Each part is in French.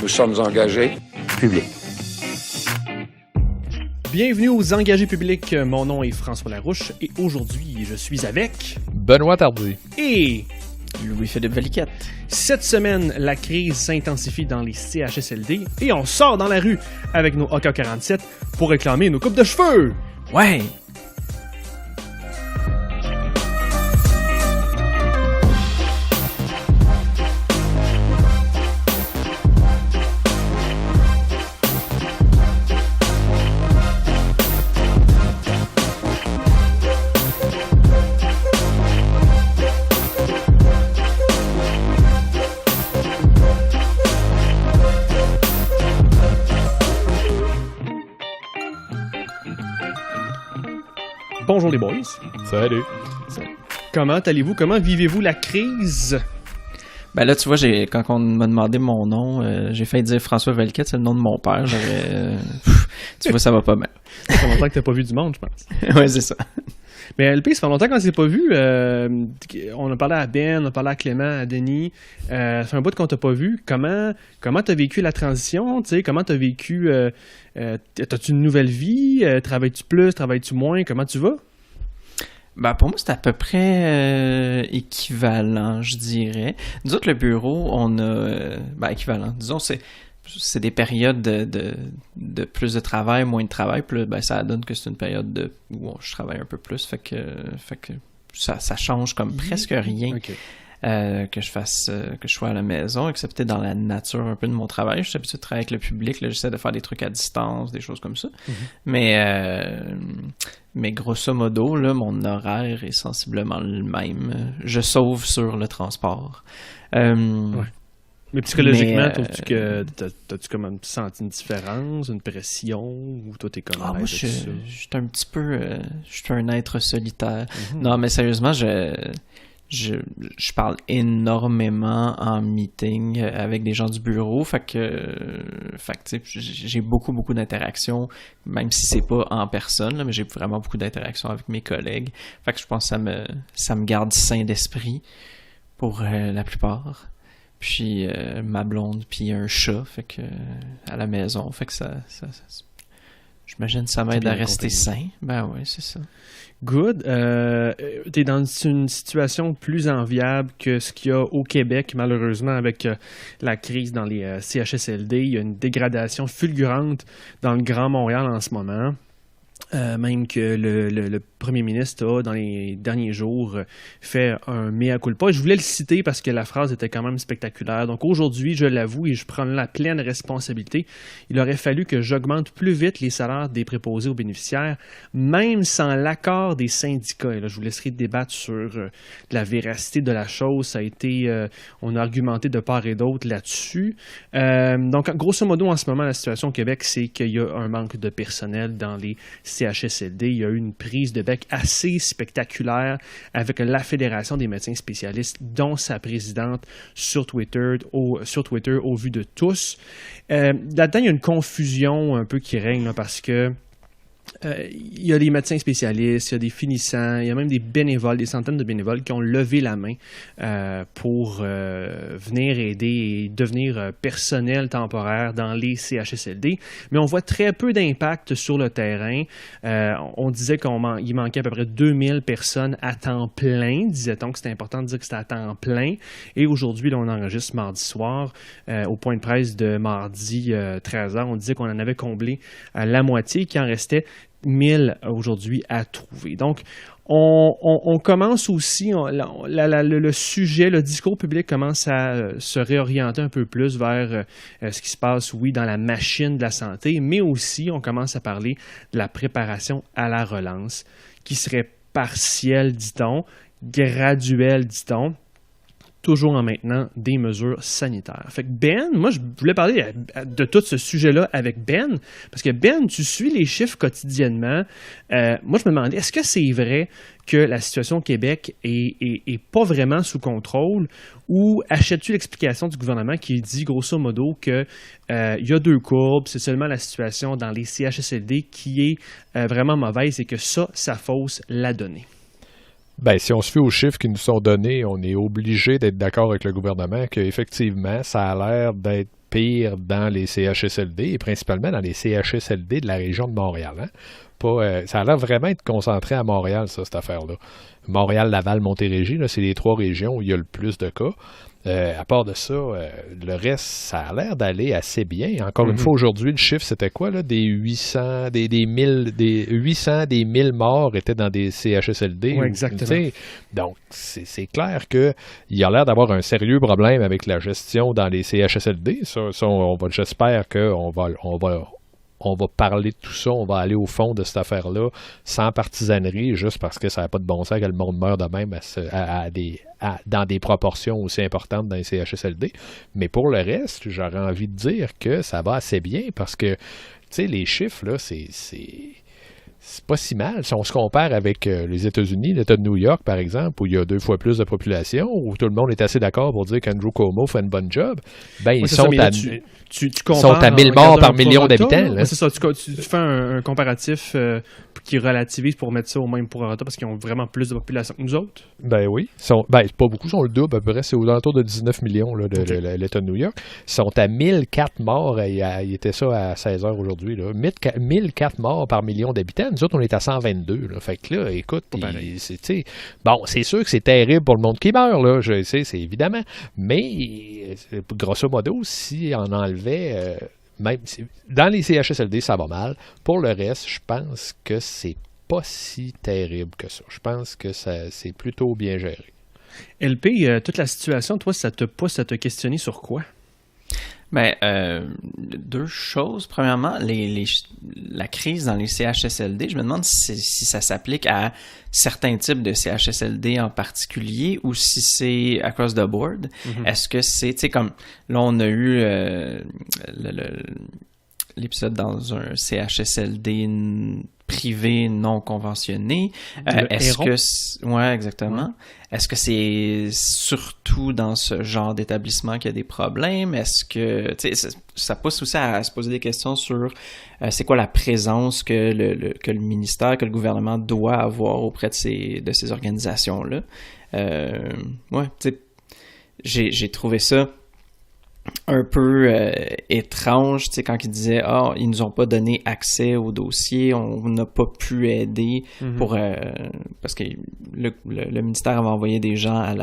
Nous sommes engagés publics. Bienvenue aux Engagés publics, mon nom est François Larouche et aujourd'hui je suis avec... Benoît Tardy. Et... Louis-Philippe Valiquette. Cette semaine, la crise s'intensifie dans les CHSLD et on sort dans la rue avec nos AK-47 pour réclamer nos coupes de cheveux! Ouais! Bonjour les boys. Salut. Comment allez-vous? Comment vivez-vous la crise? Ben là, tu vois, quand on m'a demandé mon nom, j'ai failli dire François Valiquette, c'est le nom de mon père. Tu vois, ça va pas mal. Ça fait longtemps que t'as pas vu du monde, je pense. Ouais, c'est ça. Mais LP, ça fait longtemps qu'on s'est pas vu. On a parlé à Ben, on a parlé à Clément, à Denis. Ça fait un bout qu'on t'a pas vu. Comment t'as vécu la transition? Tu sais, comment t'as vécu... T'as-tu une nouvelle vie? Travailles-tu plus? Travailles-tu moins? Comment tu vas? Ben, pour moi, c'est à peu près équivalent, je dirais. Nous autres, le bureau, on a... équivalent. Disons, c'est des périodes de plus de travail, moins de travail. Puis là, ben, ça donne que c'est une période où je travaille un peu plus. Fait que ça change comme presque rien. Okay. Que je sois à la maison, excepté dans la nature un peu de mon travail. Je suis habitué de travailler avec le public. Là, j'essaie de faire des trucs à distance, des choses comme ça. Mm-hmm. Mais grosso modo, là, mon horaire est sensiblement le même. Je sauve sur le transport. Ouais. Mais psychologiquement, t'as-tu comme senti une différence, une pression, ou toi t'es comme... moi, je suis un petit peu... je suis un être solitaire. Mm-hmm. Non, mais sérieusement, je parle énormément en meeting avec des gens du bureau, fait que j'ai beaucoup d'interactions, même si c'est pas en personne, là, mais j'ai vraiment beaucoup d'interactions avec mes collègues. Fait que je pense que ça me garde sain d'esprit pour la plupart. Puis ma blonde, puis un chat, fait que à la maison, fait que ça j'imagine que ça m'aide à rester sain. Ben ouais, c'est ça. Good. T'es dans une situation plus enviable que ce qu'il y a au Québec, malheureusement, avec la crise dans les CHSLD. Il y a une dégradation fulgurante dans le Grand Montréal en ce moment. Même que le premier ministre a, dans les derniers jours, fait un mea culpa. Je voulais le citer parce que la phrase était quand même spectaculaire. Donc aujourd'hui, je l'avoue et je prends la pleine responsabilité, il aurait fallu que j'augmente plus vite les salaires des préposés aux bénéficiaires, même sans l'accord des syndicats. Et là, je vous laisserai débattre sur la véracité de la chose. Ça a été... on a argumenté de part et d'autre là-dessus. Donc, grosso modo, en ce moment, la situation au Québec, c'est qu'il y a un manque de personnel dans les CHSLD. Il y a eu une prise de bec assez spectaculaire avec la Fédération des médecins spécialistes, dont sa présidente sur Twitter au vu de tous. Là-dedans, il y a une confusion un peu qui règne là, parce que il y a des médecins spécialistes, il y a des finissants, il y a même des bénévoles, des centaines de bénévoles qui ont levé la main pour venir aider et devenir personnel temporaire dans les CHSLD. Mais on voit très peu d'impact sur le terrain. On disait qu'il manquait à peu près 2000 personnes à temps plein, disait-on que c'était important de dire que c'était à temps plein. Et aujourd'hui, là, on enregistre mardi soir, au point de presse de mardi 13h, on disait qu'on en avait comblé la moitié, qu'il en restait 1000 aujourd'hui à trouver. Donc, on commence aussi, le sujet, le discours public commence à se réorienter un peu plus vers ce qui se passe, oui, dans la machine de la santé, mais aussi on commence à parler de la préparation à la relance, qui serait partielle, dit-on, graduelle, dit-on, toujours en maintenant des mesures sanitaires. Fait que Ben, moi je voulais parler de tout ce sujet-là avec Ben, parce que Ben, tu suis les chiffres quotidiennement. Moi je me demandais, est-ce que c'est vrai que la situation au Québec est pas vraiment sous contrôle, ou achètes-tu l'explication du gouvernement qui dit grosso modo que y a deux courbes, c'est seulement la situation dans les CHSLD qui est vraiment mauvaise et que ça fausse la donnée? Ben, si on se fie aux chiffres qui nous sont donnés, on est obligé d'être d'accord avec le gouvernement qu'effectivement, ça a l'air d'être pire dans les CHSLD et principalement dans les CHSLD de la région de Montréal. Hein? Ça a l'air vraiment être concentré à Montréal, ça, cette affaire-là. Montréal, Laval, Montérégie, là, c'est les 3 régions où il y a le plus de cas. À part de ça, le reste, ça a l'air d'aller assez bien. Encore une fois, aujourd'hui, le chiffre, c'était quoi, là? Des 800, des 1000 morts étaient dans des CHSLD. Oui, exactement. Donc, c'est clair qu'il y a l'air d'avoir un sérieux problème avec la gestion dans les CHSLD. Ça j'espère qu'on va parler de tout ça, on va aller au fond de cette affaire-là sans partisanerie, juste parce que ça n'a pas de bon sens que le monde meurt de même dans des proportions aussi importantes dans les CHSLD. Mais pour le reste, j'aurais envie de dire que ça va assez bien parce que, tu sais, les chiffres, là, c'est pas si mal. Si on se compare avec les États-Unis, l'État de New York, par exemple, où il y a 2 fois plus de population, où tout le monde est assez d'accord pour dire qu'Andrew Cuomo fait une bonne job, ben ils sont à... Tu sont à 1000 morts par million d'habitants. Là. C'est ça, tu fais un comparatif qui relativise pour mettre ça au même prorata parce qu'ils ont vraiment plus de population que nous autres. Ben oui. C'est pas beaucoup, ils sont le double à peu près. C'est aux alentours de 19 millions là, l'État de New York. Ils sont à 1004 morts. Il était ça à 16h aujourd'hui. Là. 1004 morts par million d'habitants. Nous autres, on est à 122. Là. Fait que là, écoute, c'est sûr que c'est terrible pour le monde qui meurt. Là. Je sais, c'est évidemment. Mais grosso modo, si on enlevait même dans les CHSLD, ça va mal. Pour le reste, je pense que c'est pas si terrible que ça. Je pense que c'est plutôt bien géré. LP, toute la situation, toi, ça te pousse à te questionner sur quoi? Ben, 2 choses. Premièrement, la crise dans les CHSLD, je me demande si ça s'applique à certains types de CHSLD en particulier ou si c'est across the board. Est-ce que c'est, tu sais, comme là, on a eu l'épisode dans un CHSLD privé non conventionné. Est-ce que... Ouais, exactement. Ouais. Est-ce que c'est surtout dans ce genre d'établissement qu'il y a des problèmes? Est-ce que... Ça pousse aussi à se poser des questions sur c'est quoi la présence que le ministère, que le gouvernement doit avoir auprès de ces organisations-là. Ouais, tu sais, j'ai trouvé ça un peu étrange, tu sais, quand ils disaient ils nous ont pas donné accès au dossier, on n'a pas pu aider pour parce que le ministère avait envoyé des gens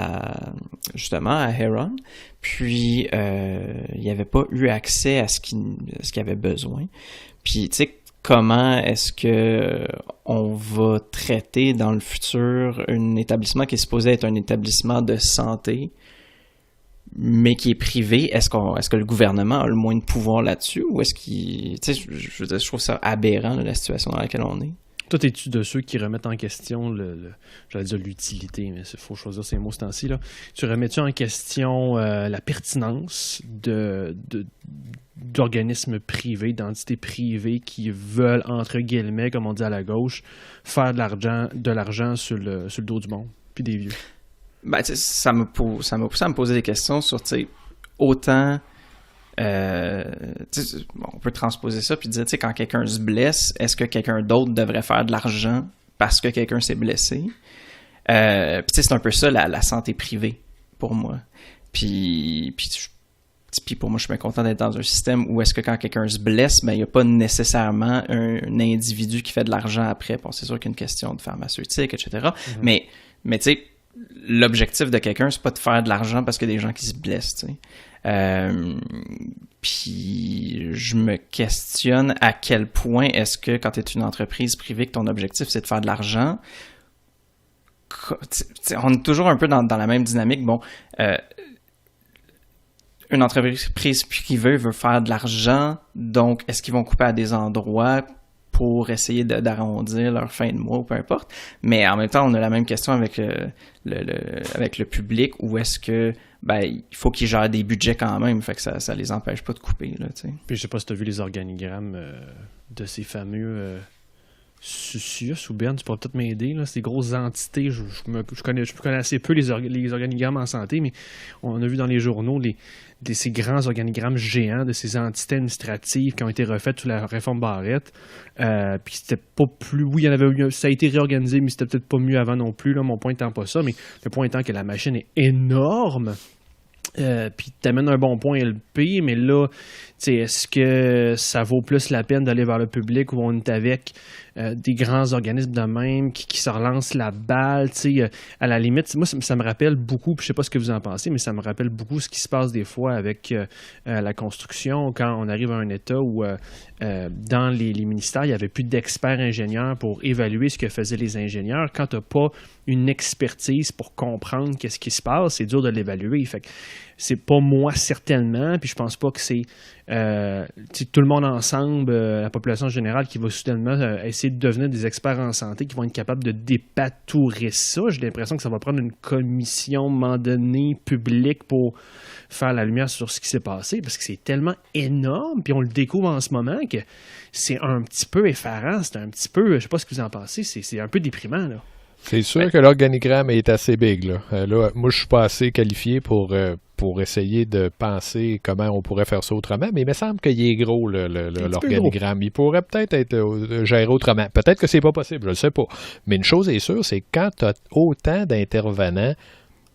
justement à Heron, puis il n'y avait pas eu accès à ce qu'il avait besoin. Puis tu sais, comment est-ce que on va traiter dans le futur un établissement qui est supposé être un établissement de santé mais qui est privé? Est-ce que le gouvernement a le moins de pouvoir là-dessus ou est-ce qu'il... Tu sais, je trouve ça aberrant, là, la situation dans laquelle on est. Toi, es-tu de ceux qui remettent en question j'allais dire l'utilité, mais il faut choisir ces mots ce temps-ci, là. Tu remets-tu en question la pertinence d'organismes privés, d'entités privées qui veulent, entre guillemets, comme on dit à la gauche, faire de l'argent sur le dos du monde, puis des vieux? Ben, ça m'a poussé à me poser des questions sur, autant... on peut transposer ça puis dire, quand quelqu'un se blesse, est-ce que quelqu'un d'autre devrait faire de l'argent parce que quelqu'un s'est blessé? Puis c'est un peu ça, la santé privée, pour moi. Puis pour moi, je suis bien content d'être dans un système où est-ce que quand quelqu'un se blesse, ben il n'y a pas nécessairement un individu qui fait de l'argent après. Bon, c'est sûr qu'il y a une question de pharmaceutique, etc. Mais tu sais, l'objectif de quelqu'un, c'est pas de faire de l'argent parce qu'il y a des gens qui se blessent, tu sais. Puis je me questionne à quel point est-ce que quand tu es une entreprise privée, que ton objectif, c'est de faire de l'argent. On est toujours un peu dans la même dynamique. Bon, une entreprise privée veut faire de l'argent, donc est-ce qu'ils vont couper à des endroits pour essayer d'arrondir leur fin de mois ou peu importe. Mais en même temps, on a la même question avec le public où est-ce que il faut qu'ils gèrent des budgets quand même, fait que ça les empêche pas de couper. Là, t'sais. Puis je sais pas si tu as vu les organigrammes de ces fameux SUS ou Ben, tu pourrais peut-être m'aider. Là, ces grosses entités, je connais assez peu les organigrammes en santé, mais on a vu dans les journaux ces grands organigrammes géants de ces entités administratives qui ont été refaites sous la réforme Barrette. Puis c'était pas plus... Oui, il y en avait eu, ça a été réorganisé, mais c'était peut-être pas mieux avant non plus. Là, mon point étant pas ça, mais le point étant que la machine est énorme. Puis t'amènes un bon point LP, mais là, est-ce que ça vaut plus la peine d'aller vers le public où on est avec des grands organismes de même qui se relancent la balle? À la limite, moi, ça me rappelle beaucoup, puis je sais pas ce que vous en pensez, mais ça me rappelle beaucoup ce qui se passe des fois avec la construction, quand on arrive à un état où dans les ministères, il n'y avait plus d'experts ingénieurs pour évaluer ce que faisaient les ingénieurs. Quand tu n'as pas une expertise pour comprendre qu'est-ce qui se passe, c'est dur de l'évaluer. Fait que c'est pas moi certainement, puis je pense pas que c'est tout le monde ensemble, la population générale, qui va soudainement essayer de devenir des experts en santé, qui vont être capables de dépatourer ça. J'ai l'impression que ça va prendre une commission, à un moment donné, publique pour faire la lumière sur ce qui s'est passé, parce que c'est tellement énorme, puis on le découvre en ce moment, que c'est un petit peu effarant, c'est un petit peu, je sais pas ce que vous en pensez, c'est un peu déprimant, là. C'est sûr que l'organigramme est assez big, là. Là, moi, je suis pas assez qualifié pour essayer de penser comment on pourrait faire ça autrement, mais il me semble qu'il est gros, l'organigramme. Il pourrait peut-être être géré autrement. Peut-être que c'est pas possible, je ne sais pas. Mais une chose est sûre, c'est que quand tu as autant d'intervenants,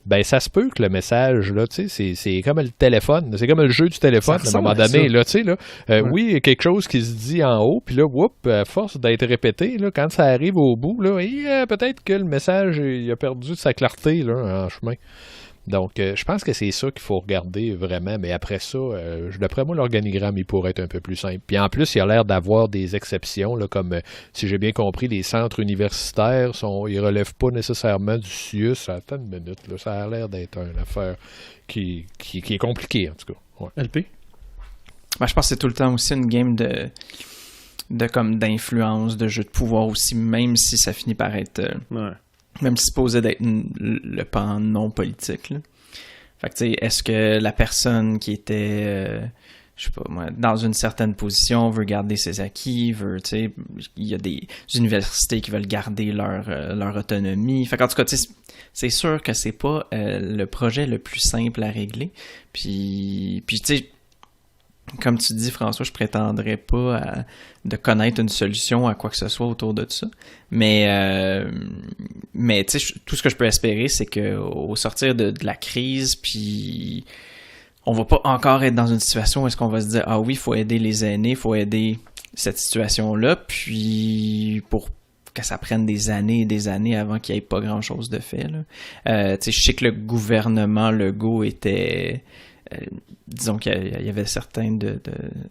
ben ça se peut que le message, là, tu sais, c'est comme le téléphone, c'est comme le jeu du téléphone, à un moment donné, là, tu sais, là, oui, il y a quelque chose qui se dit en haut, puis là, à force d'être répété, là, quand ça arrive au bout, là, peut-être que le message, il a perdu de sa clarté, là, en chemin. Donc, je pense que c'est ça qu'il faut regarder vraiment, mais après ça, d'après moi, l'organigramme, il pourrait être un peu plus simple. Puis en plus, il a l'air d'avoir des exceptions, là, comme, si j'ai bien compris, les centres universitaires, ils ne relèvent pas nécessairement du CIUS. Attends une minute, là, ça a l'air d'être une affaire qui est compliquée, en tout cas. Ouais. LP? Ben, je pense que c'est tout le temps aussi une game d'influence, de jeu de pouvoir aussi, même si ça finit par être... Même si c'est supposé d'être le pan non politique, là. Fait que, tu sais, est-ce que la personne qui était, je sais pas moi, dans une certaine position veut garder ses acquis, tu sais, il y a des universités qui veulent garder leur autonomie. Fait qu'en tout cas, tu sais, c'est sûr que c'est pas le projet le plus simple à régler. Puis tu sais, comme tu dis, François, je prétendrais pas de connaître une solution à quoi que ce soit autour de ça. Mais tu sais, tout ce que je peux espérer, c'est qu'au sortir de la crise, puis on va pas encore être dans une situation où est-ce qu'on va se dire « Ah oui, il faut aider les aînés, il faut aider cette situation-là », puis pour que ça prenne des années et des années avant qu'il n'y ait pas grand-chose de fait, là. Tu sais, je sais que le gouvernement Legault était... disons qu'il y avait certains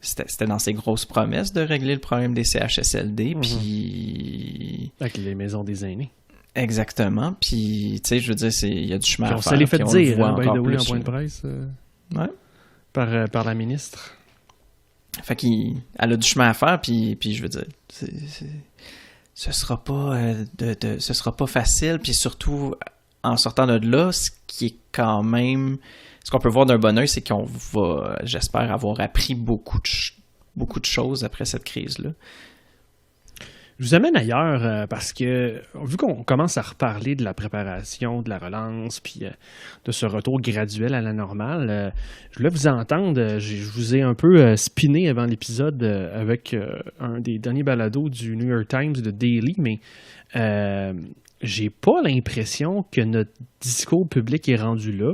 c'était dans ses grosses promesses de régler le problème des CHSLD, puis... Avec les maisons des aînés. Exactement, puis, tu sais, je veux dire, il y a du chemin à faire. Ça l'est fait dire, by the way, en point de presse, ouais. par la ministre. Fait qu'elle a du chemin à faire, puis je veux dire, ce sera pas facile, puis surtout, en sortant de là, ce qui est quand même... Ce qu'on peut voir d'un bon œil, c'est qu'on va, j'espère, avoir appris beaucoup de choses après cette crise-là. Je vous amène ailleurs parce que, vu qu'on commence à reparler de la préparation, de la relance, puis de ce retour graduel à la normale, je voulais vous entendre. Je vous ai un peu spiné avant l'épisode avec un des derniers balados du New York Times de Daily, mais j'ai pas l'impression que notre discours public est rendu là.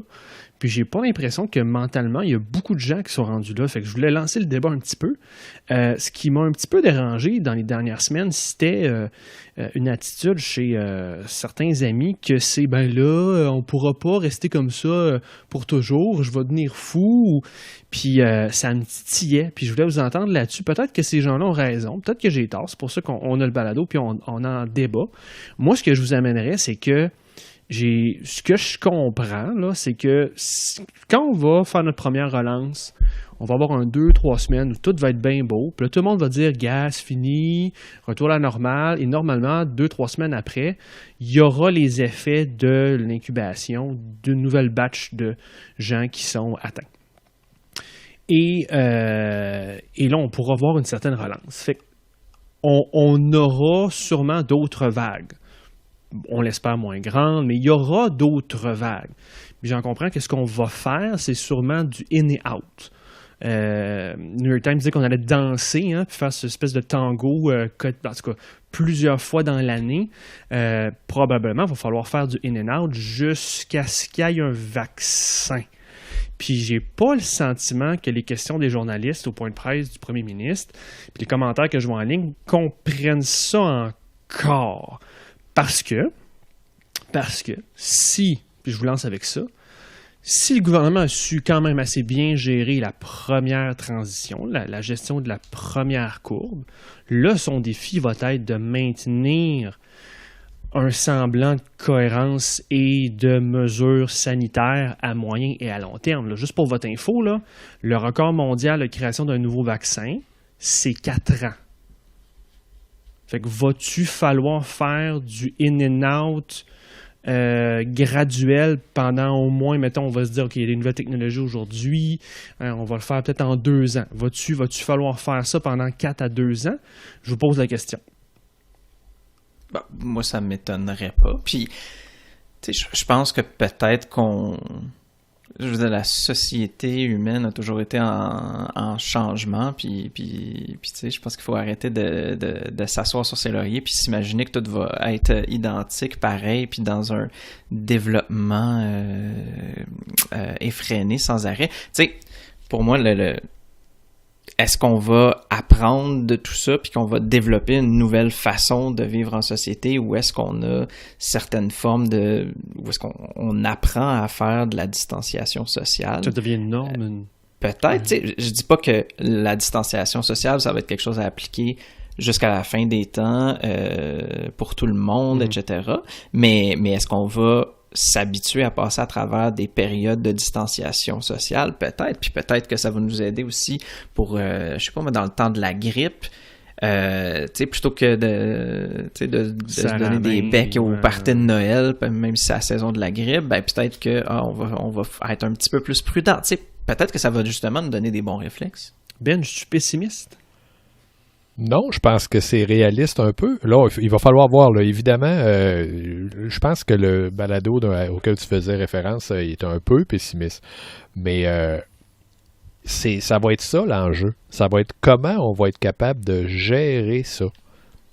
Puis j'ai pas l'impression que mentalement, il y a beaucoup de gens qui sont rendus là. Fait que je voulais lancer le débat un petit peu. Ce qui m'a un petit peu dérangé dans les dernières semaines, c'était une attitude chez certains amis que c'est, ben là, on pourra pas rester comme ça pour toujours, je vais devenir fou. Puis ça me titillait. Puis je voulais vous entendre là-dessus. Peut-être que ces gens-là ont raison. Peut-être que j'ai tort. C'est pour ça qu'on a le balado, puis on en débat. Moi, ce que je vous amènerais, c'est que ce que je comprends, là, c'est que quand on va faire notre première relance, on va avoir 2-3 semaines où tout va être bien beau. Puis là, tout le monde va dire « Gaz, fini, retour à la normale ». Et normalement, 2-3 semaines après, il y aura les effets de l'incubation d'une nouvelle batch de gens qui sont atteints. Et là, on pourra voir une certaine relance. Fait on aura sûrement d'autres vagues. On l'espère moins grande, mais il y aura d'autres vagues. Puis j'en comprends que ce qu'on va faire, c'est sûrement du in et out. New York Times disait qu'on allait danser, puis faire cette espèce de tango, en tout cas, plusieurs fois dans l'année. Probablement, il va falloir faire du in and out jusqu'à ce qu'il y ait un vaccin. Puis j'ai pas le sentiment que les questions des journalistes au point de presse du premier ministre, puis les commentaires que je vois en ligne, comprennent ça encore. Parce que si, puis je vous lance avec ça, si le gouvernement a su quand même assez bien gérer la première transition, la gestion de la première courbe, là, son défi va être de maintenir un semblant de cohérence et de mesures sanitaires à moyen et à long terme. Là, juste pour votre info, là, le record mondial de création d'un nouveau vaccin, c'est 4 ans. Fait que va-tu falloir faire du in and out graduel pendant au moins, mettons, on va se dire, OK, il y a des nouvelles technologies aujourd'hui, on va le faire peut-être en 2 ans. Va-tu falloir faire ça pendant 4 à 2 ans? Je vous pose la question. Ben, moi, ça m'étonnerait pas. Puis, tu sais, je pense que peut-être je veux dire, la société humaine a toujours été en changement, puis tu sais, je pense qu'il faut arrêter de s'asseoir sur ses lauriers puis s'imaginer que tout va être identique, pareil, puis dans un développement effréné, sans arrêt. Tu sais, pour moi, est-ce qu'on va apprendre de tout ça puis qu'on va développer une nouvelle façon de vivre en société, ou est-ce qu'on a certaines formes où est-ce qu'on apprend à faire de la distanciation sociale? Ça devient une norme. Peut-être. Tu sais, je dis pas que la distanciation sociale, ça va être quelque chose à appliquer jusqu'à la fin des temps pour tout le monde, etc. Mais est-ce qu'on va s'habituer à passer à travers des périodes de distanciation sociale? Peut-être. Puis peut-être que ça va nous aider aussi pour, je sais pas, dans le temps de la grippe, tu sais, plutôt que de se donner des becs au party de Noël, même si c'est la saison de la grippe, ben peut-être que on va être un petit peu plus prudent. Tu sais, peut-être que ça va justement nous donner des bons réflexes. Ben, je suis pessimiste. Non, je pense que c'est réaliste un peu. Là, il va falloir voir, là, évidemment, je pense que le balado auquel tu faisais référence est un peu pessimiste. Mais ça va être ça l'enjeu. Ça va être comment on va être capable de gérer ça.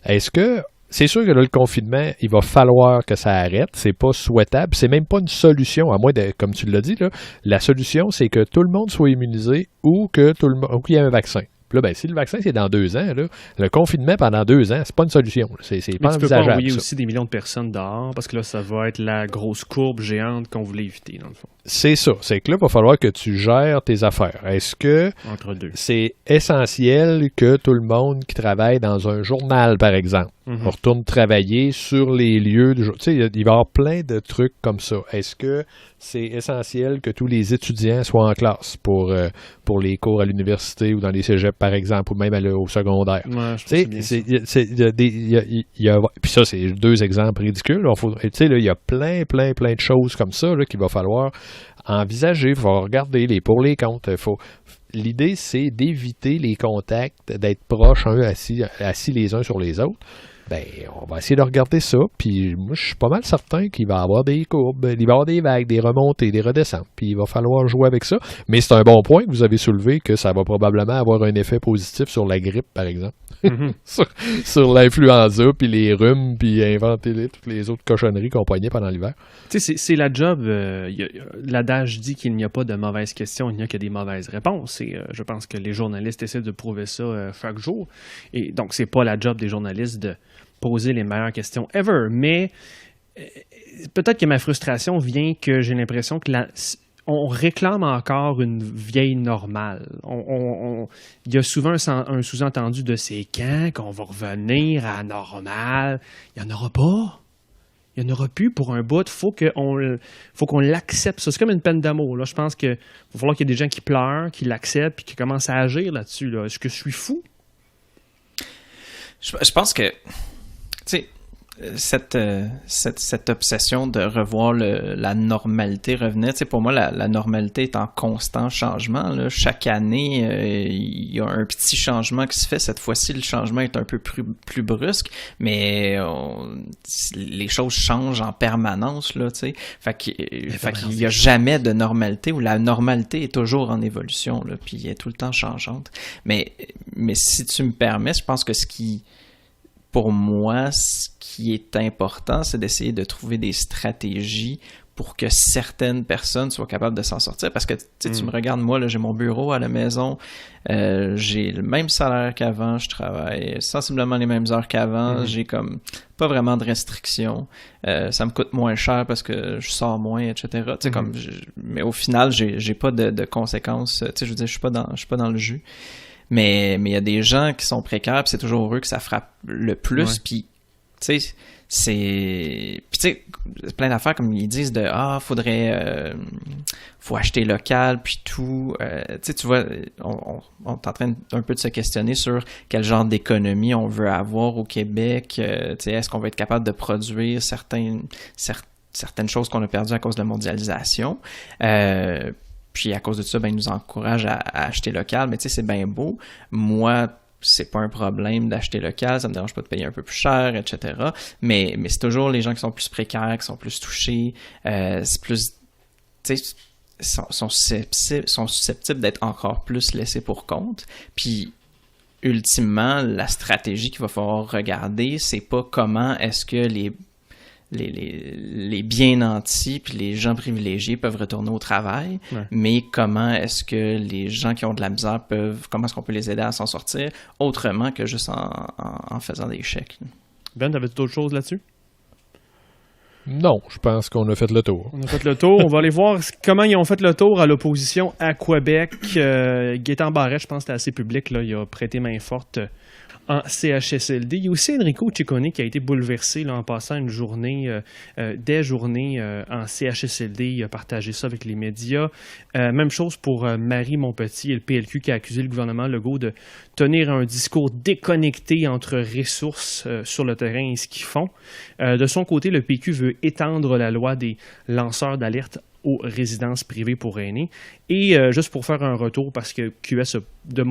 Est-ce que... C'est sûr que là, le confinement, il va falloir que ça arrête. C'est pas souhaitable. C'est même pas une solution, à moins de, comme tu l'as dit, là, la solution, c'est que tout le monde soit immunisé ou qu'il y ait un vaccin. Puis là, ben, si le vaccin, c'est dans 2 ans, là, le confinement pendant 2 ans, c'est pas une solution. C'est pas envisageable. Tu peux pas envoyer aussi des millions de personnes dehors, parce que là, ça va être la grosse courbe géante qu'on voulait éviter, dans le fond. C'est ça. C'est que là, il va falloir que tu gères tes affaires. Est-ce que c'est essentiel que tout le monde qui travaille dans un journal, par exemple, retourne travailler sur les lieux du jour? Tu sais, il va y avoir plein de trucs comme ça. Est-ce que c'est essentiel que tous les étudiants soient en classe pour les cours à l'université ou dans les cégeps, par exemple, ou même au secondaire? Ouais, puis ça, c'est 2 exemples ridicules. Tu sais, il y a plein de choses comme ça là, qu'il va falloir envisager, il faut regarder les pour les contre. L'idée, c'est d'éviter les contacts, d'être proches, assis les uns sur les autres. Ben, on va essayer de regarder ça, puis moi, je suis pas mal certain qu'il va y avoir des courbes, il va y avoir des vagues, des remontées, des redescentes, puis il va falloir jouer avec ça. Mais c'est un bon point que vous avez soulevé, que ça va probablement avoir un effet positif sur la grippe, par exemple. sur l'influenza, puis les rhumes, puis inventer toutes les autres cochonneries qu'on poignait pendant l'hiver. Tu sais, c'est la job. L'adage dit qu'il n'y a pas de mauvaises questions, il n'y a que des mauvaises réponses. Et je pense que les journalistes essaient de prouver ça chaque jour. Et donc, c'est pas la job des journalistes de poser les meilleures questions ever. Mais peut-être que ma frustration vient que j'ai l'impression que on réclame encore une vieille normale. Il y a souvent un sous-entendu de c'est quand qu'on va revenir à la normale. Il n'y en aura pas. Il n'y en aura plus pour un bout. Faut qu'on l'accepte. Ça, c'est comme une peine d'amour. Là, je pense qu'il va falloir qu'il y ait des gens qui pleurent, qui l'acceptent et qui commencent à agir là-dessus. Là. Est-ce que je suis fou? Je pense que, tu sais, cette obsession de revoir la normalité revenait. Tu sais, pour moi, la normalité est en constant changement. Là. Chaque année, il y a un petit changement qui se fait. Cette fois-ci, le changement est un peu plus brusque, mais les choses changent en permanence. Là, tu sais. Fait qu'il n'y a jamais de normalité, où la normalité est toujours en évolution, là, puis elle est tout le temps changeante. Mais si tu me permets, je pense que pour moi, ce qui est important, c'est d'essayer de trouver des stratégies pour que certaines personnes soient capables de s'en sortir. Parce que tu me regardes, moi, là, j'ai mon bureau à la maison, j'ai le même salaire qu'avant, je travaille sensiblement les mêmes heures qu'avant, j'ai comme pas vraiment de restrictions, ça me coûte moins cher parce que je sors moins, etc. Mais au final, j'ai pas de conséquences. Je veux dire, je suis pas dans le jus. Mais il y a des gens qui sont précaires, puis c'est toujours eux que ça frappe le plus. Puis, tu sais, c'est plein d'affaires comme ils disent de faut acheter local puis tout. Tu vois, on est en train un peu de se questionner sur quel genre d'économie on veut avoir au Québec. Est-ce qu'on va être capable de produire certaines choses qu'on a perdues à cause de la mondialisation. Puis à cause de ça, ils nous encouragent à acheter local. Mais tu sais, c'est bien beau. Moi, c'est pas un problème d'acheter local, ça me dérange pas de payer un peu plus cher, etc. Mais c'est toujours les gens qui sont plus précaires, qui sont plus touchés, c'est plus, tu sais, sont susceptibles d'être encore plus laissés pour compte. Puis ultimement, la stratégie qu'il va falloir regarder, c'est pas comment est-ce que les bien nantis puis les gens privilégiés peuvent retourner au travail, mais comment est-ce que les gens qui ont de la misère comment est-ce qu'on peut les aider à s'en sortir autrement que juste en faisant des chèques. Ben, t'avais d'autres choses là-dessus? Non, je pense qu'on a fait le tour. On a fait le tour. On va aller voir comment ils ont fait le tour à l'opposition à Québec. Gaétan Barrette, je pense que c'était assez public, là, il a prêté main forte en CHSLD. Il y a aussi Enrico Ciccone qui a été bouleversé là, en passant une journée, des journées en CHSLD. Il a partagé ça avec les médias. Même chose pour Marie Montpetit et le PLQ qui a accusé le gouvernement Legault de tenir un discours déconnecté entre ressources sur le terrain et ce qu'ils font. De son côté, le PQ veut étendre la loi des lanceurs d'alerte aux résidences privées pour aînés. Et juste pour faire un retour, parce que QS, de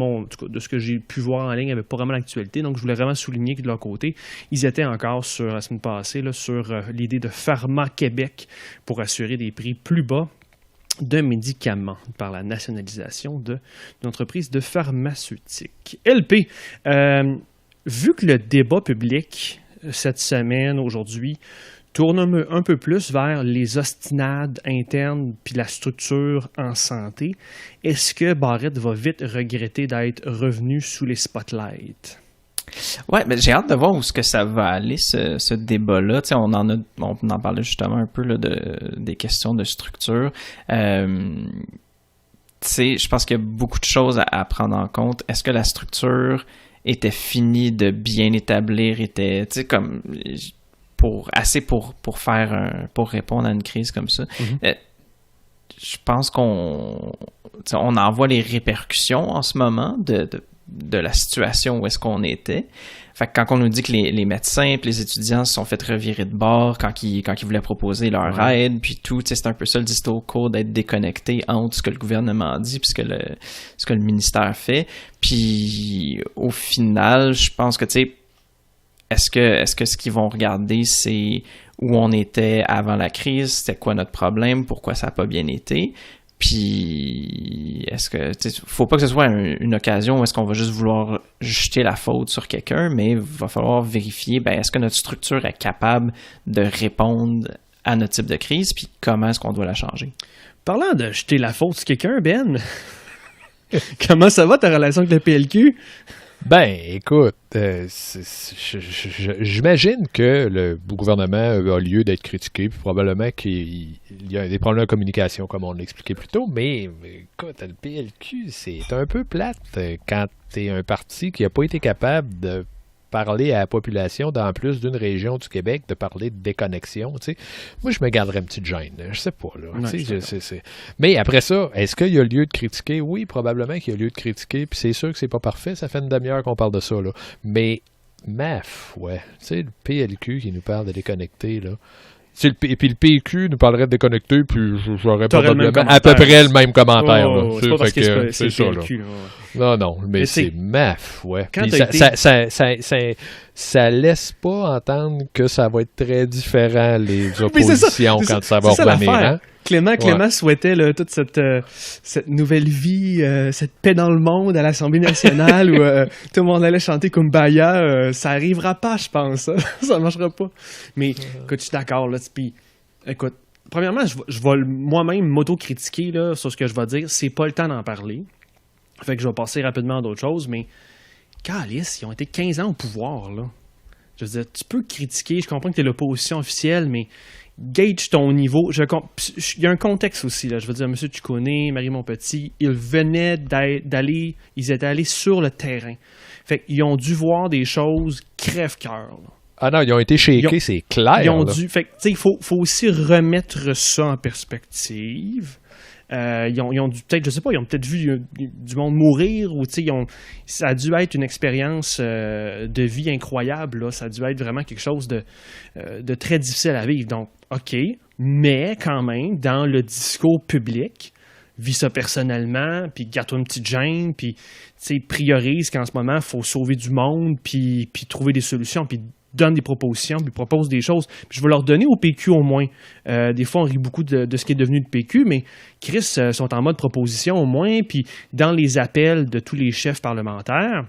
ce que j'ai pu voir en ligne, n'avait pas vraiment l'actualité, donc je voulais vraiment souligner que de leur côté, ils étaient encore sur la semaine passée là, sur l'idée de Pharma Québec pour assurer des prix plus bas de médicaments par la nationalisation d'une entreprise de pharmaceutique. LP, vu que le débat public cette semaine, aujourd'hui, tourne un peu plus vers les ostinades internes puis la structure en santé, est-ce que Barrette va vite regretter d'être revenu sous les spotlights? Ouais, mais j'ai hâte de voir où est-ce que ça va aller, ce débat-là. Tu sais, on en parlait justement un peu là, des questions de structure. Tu sais, je pense qu'il y a beaucoup de choses à prendre en compte. Est-ce que la structure était finie de bien établir, était, tu sais, comme pour répondre à une crise comme ça. Je pense qu'on en voit les répercussions en ce moment de la situation où est-ce qu'on était. Fait que quand on nous dit que les médecins et les étudiants se sont fait revirer de bord quand ils voulaient proposer leur aide, puis tout, c'est un peu ça le discours d'être déconnecté entre ce que le gouvernement dit et ce que le ministère fait. Puis au final, je pense que, tu sais, est-ce que ce qu'ils vont regarder, c'est où on était avant la crise, c'était quoi notre problème, pourquoi ça n'a pas bien été? Puis, est-ce que, tu sais, faut pas que ce soit une occasion où est-ce qu'on va juste vouloir jeter la faute sur quelqu'un, mais il va falloir vérifier, est-ce que notre structure est capable de répondre à notre type de crise, puis comment est-ce qu'on doit la changer? Parlant de jeter la faute sur quelqu'un, Ben, comment ça va ta relation avec le PLQ? Ben, écoute, j'imagine que le gouvernement a lieu d'être critiqué, puis probablement qu'il y a des problèmes de communication, comme on l'expliquait plus tôt, mais écoute, le PLQ, c'est un peu plate quand t'es un parti qui n'a pas été capable de parler à la population dans plus d'une région du Québec, de parler de déconnexion, tu sais. Moi, je me garderais une petite gêne, je sais pas, là. Ouais, mais après ça, est-ce qu'il y a lieu de critiquer? Oui, probablement qu'il y a lieu de critiquer, puis c'est sûr que c'est pas parfait, ça fait une demi-heure qu'on parle de ça, là. Mais, ouais, tu sais, le PLQ qui nous parle de déconnecter, là. Et puis le PQ nous parlerait de déconnecter, puis j'aurais probablement à peu près le même commentaire. C'est pas parce que c'est ça, PLQ. Là. Non, mais c'est ouais. Puis ça laisse pas entendre que ça va être très différent, les oppositions, quand ça va revenir. Hein? Clément souhaitait là, toute cette nouvelle vie, cette paix dans le monde à l'Assemblée nationale où tout le monde allait chanter Kumbaya. Ça arrivera pas, je pense. Ça marchera pas. Mais écoute, je suis d'accord. Là, puis, écoute, premièrement, je vais moi-même m'auto-critiquer là, sur ce que je vais dire. C'est pas le temps d'en parler. Fait que je vais passer rapidement à d'autres choses, mais calice, ils ont été 15 ans au pouvoir, là. Je veux dire, tu peux critiquer, je comprends que tu es l'opposition officielle, mais gauge ton niveau. Il y a un contexte aussi, là. Je veux dire, M. Ciccone, Marie Montpetit, ils venaient d'aller, ils étaient allés sur le terrain. Fait qu'ils ont dû voir des choses crève-cœur, là. Ah non, ils ont été shakés, c'est clair. Ils ont là. dû. Fait que, tu sais, il faut aussi remettre ça en perspective. Ils ont dû peut-être, je sais pas, ils ont peut-être vu du monde mourir ou tu sais, ça a dû être une expérience de vie incroyable. Là. Ça a dû être vraiment quelque chose de très difficile à vivre. Donc, OK, mais quand même, dans le discours public, vis ça personnellement, puis garde-toi une petite gêne, puis tu sais, priorise qu'en ce moment, il faut sauver du monde, puis trouver des solutions, puis donne des propositions, puis propose des choses. Puis je vais leur donner au PQ au moins. Des fois, on rit beaucoup de ce qui est devenu le PQ, mais Chris sont en mode proposition au moins, puis dans les appels de tous les chefs parlementaires,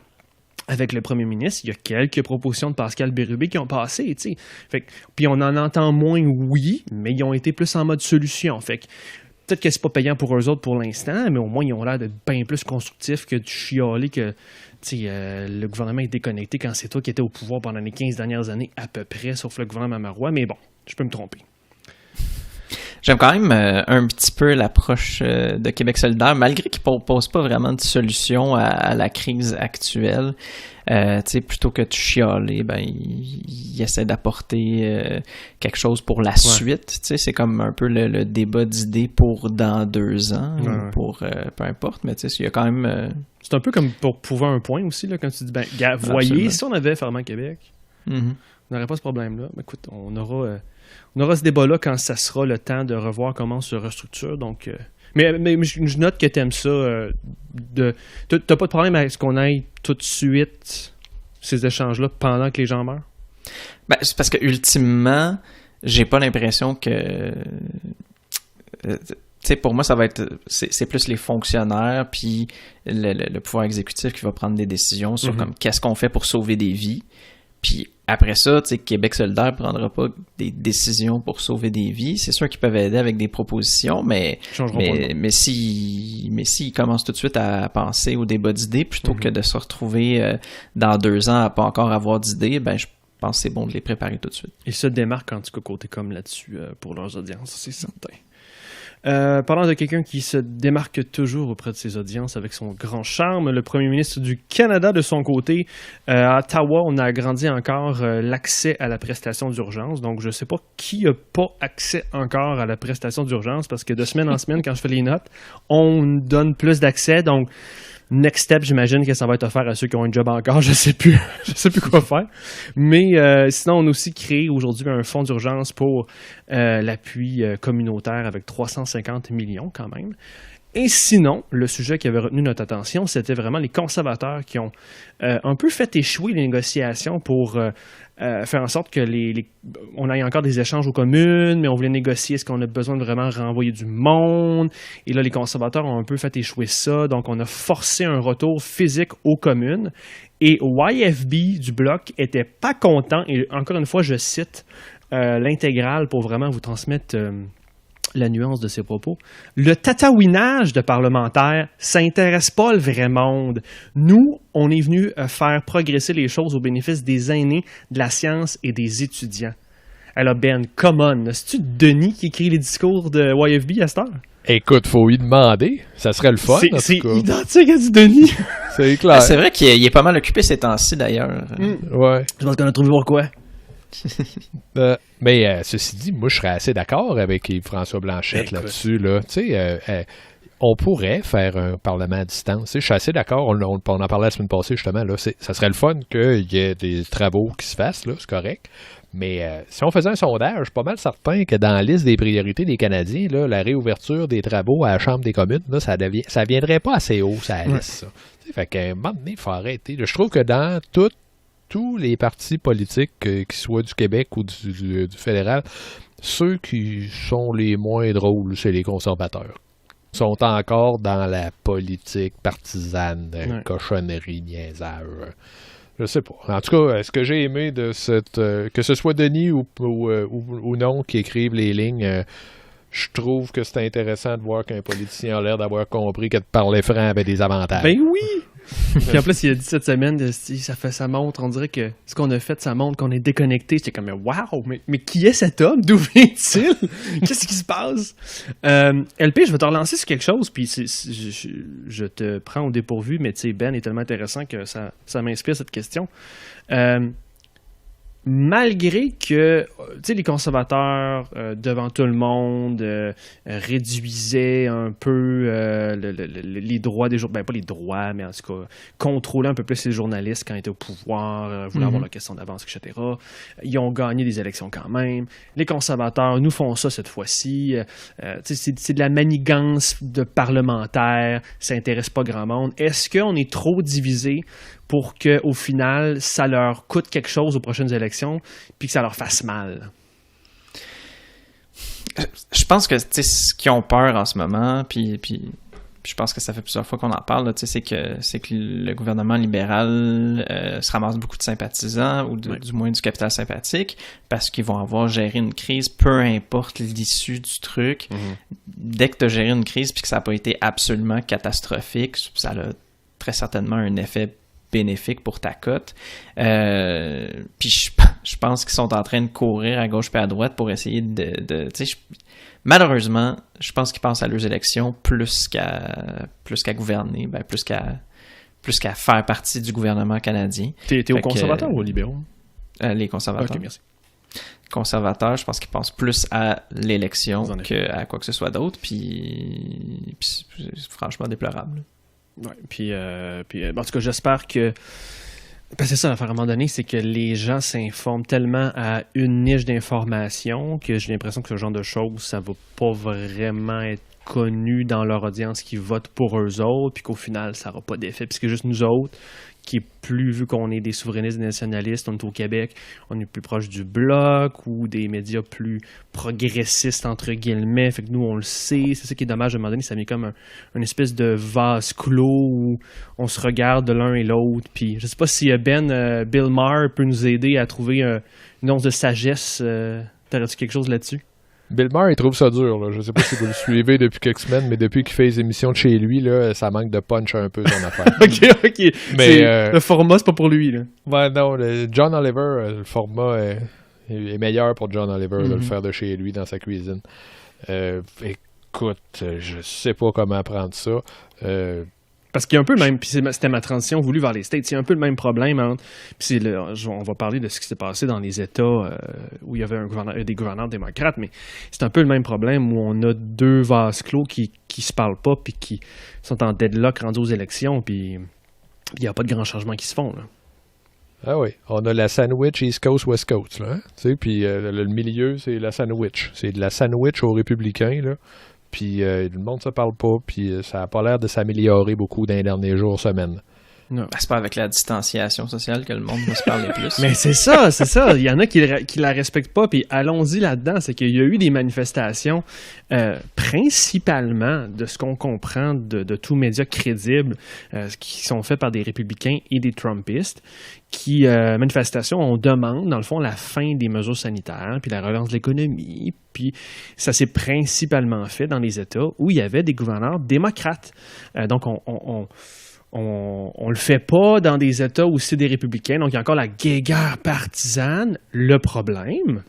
avec le premier ministre, il y a quelques propositions de Pascal Bérubé qui ont passé, tu sais. Fait que, puis on en entend moins, oui, mais ils ont été plus en mode solution. Fait que peut-être que c'est pas payant pour eux autres pour l'instant, mais au moins ils ont l'air d'être bien plus constructifs que du chialer que le gouvernement est déconnecté quand c'est toi qui étais au pouvoir pendant les 15 dernières années à peu près, sauf le gouvernement Marois, mais bon, je peux me tromper. J'aime quand même un petit peu l'approche de Québec solidaire, malgré qu'il ne propose pas vraiment de solution à la crise actuelle. Plutôt que de chialer, ben, il essaie d'apporter quelque chose pour la suite. C'est comme un peu le débat d'idées pour dans 2 ans, ou pour peu importe, mais il y a quand même... C'est un peu comme pour prouver un point aussi, là, quand tu dis, ben, voyez, absolument. si on avait Ferment Québec, Mm-hmm. on n'aurait pas ce problème-là. Mais écoute, on aura ce débat-là quand ça sera le temps de revoir comment on se restructure. Donc, mais je note que tu aimes ça. T'as pas de problème avec ce qu'on aille tout de suite ces échanges-là pendant que les gens meurent? Ben, c'est parce que ultimement, j'ai pas l'impression que... pour moi, ça va être... C'est plus les fonctionnaires puis le pouvoir exécutif qui va prendre des décisions sur comme qu'est-ce qu'on fait pour sauver des vies. Puis après ça, Québec solidaire ne prendra pas des décisions pour sauver des vies. C'est sûr qu'ils peuvent aider avec des propositions, mais s'ils commencent tout de suite à penser au débat d'idées plutôt que de se retrouver dans 2 ans à pas encore avoir d'idées, ben je pense que c'est bon de les préparer tout de suite. Ils se démarquent en tout cas côté comme là-dessus pour leurs audiences, c'est certain. Parlant de quelqu'un qui se démarque toujours auprès de ses audiences avec son grand charme, le premier ministre du Canada de son côté, à Ottawa, on a agrandi encore l'accès à la prestation d'urgence. Donc, je ne sais pas qui n'a pas accès encore à la prestation d'urgence parce que de semaine en semaine, quand je fais les notes, on donne plus d'accès. Donc, next step, j'imagine que ça va être offert à ceux qui ont un job encore. Je sais plus quoi faire. Mais sinon, on a aussi créé aujourd'hui un fonds d'urgence pour l'appui communautaire avec 350 millions quand même. Et sinon, le sujet qui avait retenu notre attention, c'était vraiment les conservateurs qui ont un peu fait échouer les négociations pour faire en sorte que on aille encore des échanges aux communes, mais on voulait négocier est-ce qu'on a besoin de vraiment renvoyer du monde. Et là, les conservateurs ont un peu fait échouer ça. Donc, on a forcé un retour physique aux communes. Et YFB du Bloc était pas content. Et encore une fois, je cite l'intégrale pour vraiment vous transmettre... la nuance de ses propos. Le tatouinage de parlementaires, ça n'intéresse pas le vrai monde. Nous, on est venu faire progresser les choses au bénéfice des aînés, de la science et des étudiants. Alors Ben, come on, c'est-tu Denis qui écrit les discours de YFB à cette heure? Écoute, faut y demander. Ça serait le fun, C'est en tout cas. identique à du Denis. C'est clair. C'est vrai qu'il est pas mal occupé ces temps-ci, d'ailleurs. Ouais. Je pense qu'on a trouvé pourquoi. Mais ceci dit, moi, je serais assez d'accord avec Yves-François Blanchette Écoute. là-dessus. Là. Tu sais, on pourrait faire un parlement à distance. Tu sais, je suis assez d'accord. On en parlait la semaine passée, justement. Là, ça serait le fun qu'il y ait des travaux qui se fassent, là, c'est correct. Mais si on faisait un sondage, je suis pas mal certain que dans la liste des priorités des Canadiens, là, la réouverture des travaux à la Chambre des communes, là, ça viendrait pas assez haut, ça liste, ça. Tu sais, fait qu'à un moment donné, il faut arrêter. Là, je trouve que dans tous les partis politiques, qu'ils soient du Québec ou du fédéral, ceux qui sont les moins drôles, c'est les conservateurs. Ils sont encore dans la politique partisane, cochonnerie, niaisage. Je sais pas. En tout cas, ce que j'ai aimé de que ce soit Denis ou non qui écrivent les lignes, je trouve que c'est intéressant de voir qu'un politicien a l'air d'avoir compris que de parler franc avait des avantages. Ben oui! Puis en plus, il a dit cette semaine, ça montre, on dirait que ce qu'on a fait, ça montre qu'on est déconnecté. J'étais comme, waouh, mais qui est cet homme? D'où vient-il? Qu'est-ce qui se passe? LP, je vais te relancer sur quelque chose, puis je te prends au dépourvu, mais tu sais, Ben est tellement intéressant que ça m'inspire cette question. Malgré que les conservateurs, devant tout le monde, réduisaient un peu les droits des journalistes, pas les droits, mais en tout cas, contrôlaient un peu plus les journalistes quand ils étaient au pouvoir, voulaient avoir leur question d'avance, etc. Ils ont gagné des élections quand même. Les conservateurs nous font ça cette fois-ci. C'est de la manigance de parlementaires, ça intéresse pas grand monde. Est-ce qu'on est trop divisé pour qu'au final, ça leur coûte quelque chose aux prochaines élections, puis que ça leur fasse mal? Je pense que ce qu'ils ont peur en ce moment, puis je pense que ça fait plusieurs fois qu'on en parle, là, c'est que le gouvernement libéral se ramasse beaucoup de sympathisants, ou du moins du capital sympathique, parce qu'ils vont avoir géré une crise, peu importe l'issue du truc. Dès que tu as géré une crise puis que ça n'a pas été absolument catastrophique, ça a très certainement un effet bénéfique pour ta cote. Puis je pense qu'ils sont en train de courir à gauche et à droite pour essayer malheureusement, je pense qu'ils pensent à leurs élections plus qu'à gouverner, plus qu'à faire partie du gouvernement canadien. T'es aux conservateurs ou aux libéraux? Les conservateurs. Ok, merci. Conservateurs, je pense qu'ils pensent plus à l'élection qu'à quoi que ce soit d'autre, puis c'est franchement déplorable. Ouais, puis en tout cas, j'espère que... Parce que c'est ça, l'affaire à un moment donné, c'est que les gens s'informent tellement à une niche d'information que j'ai l'impression que ce genre de choses, ça va pas vraiment être connu dans leur audience qui vote pour eux autres, puis qu'au final, ça n'aura pas d'effet. Puis c'est juste nous autres, qui est plus, vu qu'on est des souverainistes, des nationalistes, on est au Québec, on est plus proche du Bloc ou des médias plus progressistes, entre guillemets. Fait que nous, on le sait. C'est ça qui est dommage, à un moment donné, ça met comme une espèce de vase clos où on se regarde de l'un et l'autre. Puis je sais pas si Bill Maher peut nous aider à trouver une once de sagesse. T'aurais-tu quelque chose là-dessus? Bill Maher, il trouve ça dur. Là. Je sais pas si vous le suivez depuis quelques semaines, mais depuis qu'il fait les émissions de chez lui, là, ça manque de punch un peu son affaire. OK. Mais, le format, c'est pas pour lui. Là. Ouais, non. John Oliver, le format est meilleur pour John Oliver de le faire de chez lui dans sa cuisine. Écoute, je sais pas comment prendre ça. Parce qu'il y a un peu le même, puis c'était ma transition voulue vers les States, il y a un peu le même problème. Puis on va parler de ce qui s'est passé dans les États où il y avait des gouverneurs démocrates, mais c'est un peu le même problème où on a deux vases clos qui se parlent pas, puis qui sont en deadlock rendus aux élections, puis il n'y a pas de grands changements qui se font. Là. Ah oui, on a la sandwich East Coast, West Coast, là. Hein? Puis le milieu, c'est la sandwich. C'est de la sandwich aux républicains, là. Puis le monde se parle pas, puis ça n'a pas l'air de s'améliorer beaucoup dans les derniers jours, semaines. Non. C'est pas avec la distanciation sociale que le monde va se parler plus. Mais c'est ça. Il y en a qui la respectent pas, puis allons-y là-dedans. C'est qu'il y a eu des manifestations, principalement, de ce qu'on comprend de tout média crédible, qui sont faits par des républicains et des trumpistes, qui, manifestations, on demande, dans le fond, la fin des mesures sanitaires, puis la relance de l'économie, puis ça s'est principalement fait dans les États où il y avait des gouverneurs démocrates. Donc, on le fait pas dans des États où c'est des républicains, donc il y a encore la guéguerre partisane. Le problème,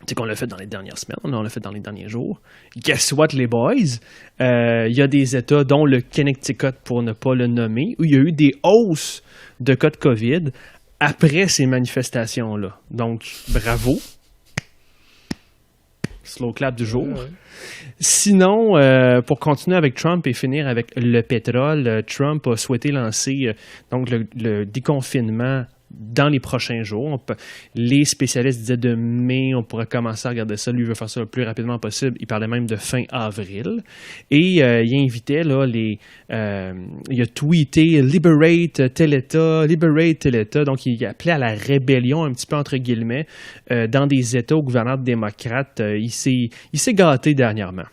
c'est qu'on l'a fait dans les dernières semaines, on l'a fait dans les derniers jours. Guess what, les boys? Il y a des États, dont le Connecticut, pour ne pas le nommer, où il y a eu des hausses de cas de COVID après ces manifestations-là. Donc, bravo. Slow clap du jour. Ouais. Sinon, pour continuer avec Trump et finir avec le pétrole, Trump a souhaité lancer donc le déconfinement dans les prochains jours. Les spécialistes disaient de mai, on pourrait commencer à regarder ça. Lui veut faire ça le plus rapidement possible. Il parlait même de fin avril. Et il invitait, là, il a tweeté « Liberate tel État ». Donc, il appelait à la rébellion, un petit peu entre guillemets, dans des États aux gouverneurs démocrates. Il s'est gâté dernièrement.